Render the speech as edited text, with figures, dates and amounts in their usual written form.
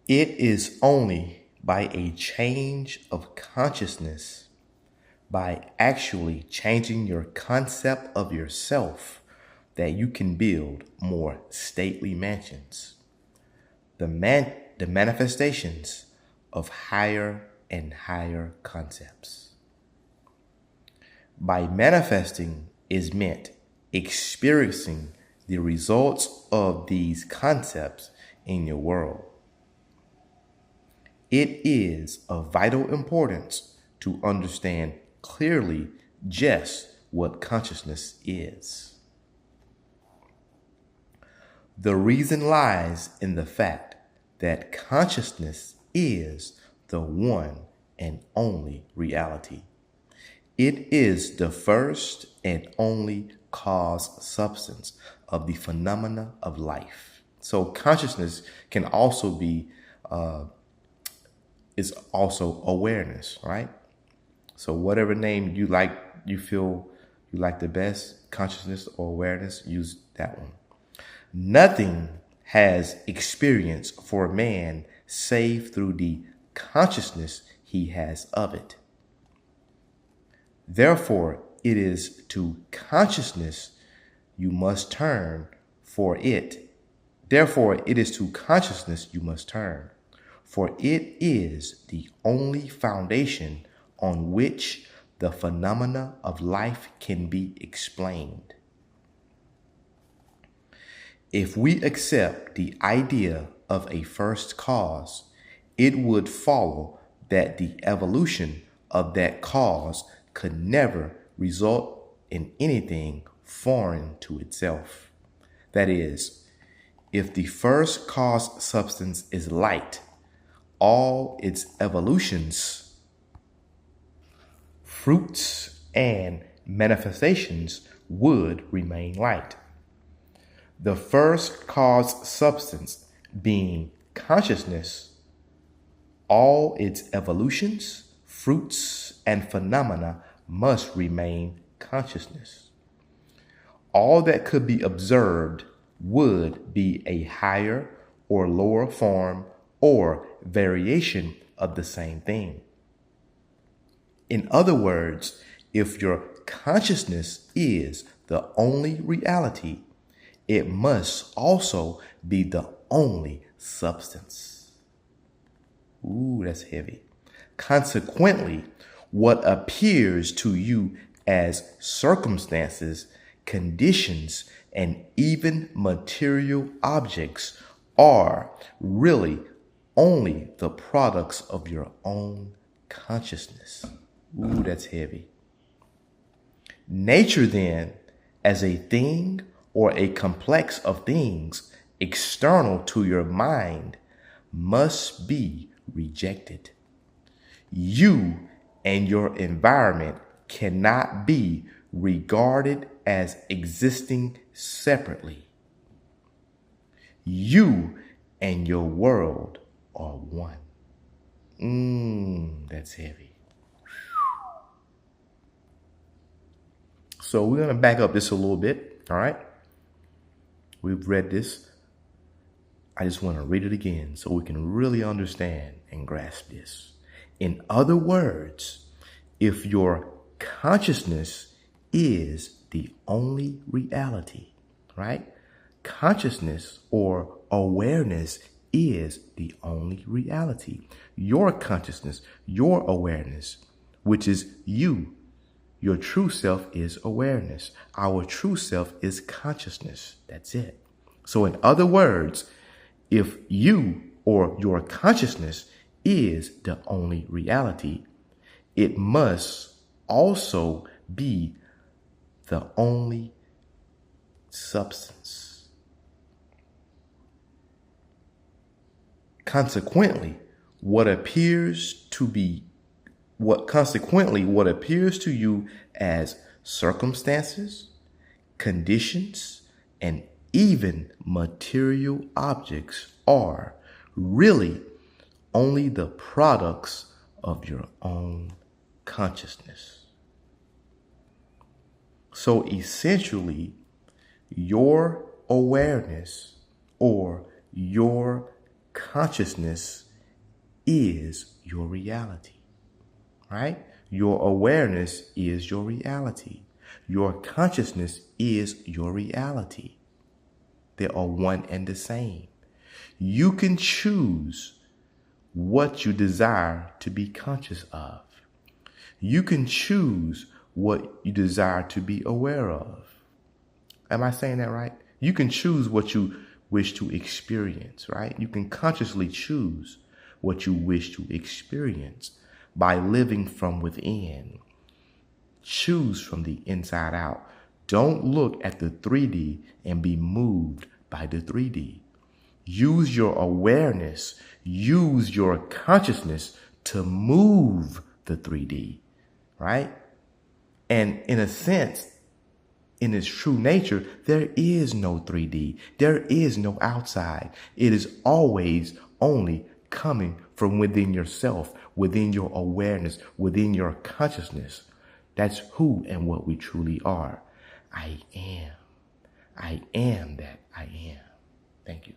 It is only by a change of consciousness, by actually changing your concept of yourself, that you can build more stately mansions. The manifestations of higher and higher concepts. By manifesting is meant experiencing the results of these concepts in your world. It is of vital importance to understand clearly just what consciousness is. The reason lies in the fact that consciousness is the one and only reality. It is the first and only cause substance of the phenomena of life. So consciousness can also be, is also awareness, right? So whatever name you like, you feel you like the best, consciousness or awareness, use that one. Nothing has experience for man save through the consciousness he has of it. Therefore, it is to consciousness you must turn for it. Therefore, it is to consciousness you must turn, for it is the only foundation on which the phenomena of life can be explained. If we accept the idea of a first cause, it would follow that the evolution of that cause could never result in anything foreign to itself. That is, if the first cause substance is light, all its evolutions, fruits, and manifestations would remain light. The first cause substance being consciousness, all its evolutions, fruits, and phenomena must remain consciousness. All that could be observed would be a higher or lower form or variation of the same thing. In other words, if your consciousness is the only reality, it must also be the only substance. Ooh, that's heavy. Consequently, what appears to you as circumstances, conditions, and even material objects are really only the products of your own consciousness. Ooh, that's heavy. Nature, then, as a thing or a complex of things external to your mind, must be rejected. You and your environment cannot be regarded as existing separately. You and your world are one. That's heavy. So we're going to back up this a little bit, all right? We've read this. I just want to read it again so we can really understand and grasp this. In other words, if your consciousness is the only reality, right? Consciousness or awareness is the only reality. Your consciousness, your awareness, which is you. Your true self is awareness. Our true self is consciousness. That's it. So in other words, if you or your consciousness is the only reality, it must also be the only substance. Consequently, what appears to you as circumstances, conditions, and even material objects are really only the products of your own consciousness. So essentially, your awareness or your consciousness is your reality, right? Your awareness is your reality. Your consciousness is your reality. They are one and the same. You can choose what you desire to be conscious of. You can choose what you desire to be aware of. Am I saying that right? You can choose what you wish to experience, right? You can consciously choose what you wish to experience by living from within. Choose from the inside out. Don't look at the 3D and be moved by the 3D. Use your awareness, use your consciousness to move the 3D, right? And in a sense, in its true nature, there is no 3D. There is no outside. It is always only coming from within yourself, within your awareness, within your consciousness. That's who and what we truly are. I am. I am that I am. Thank you.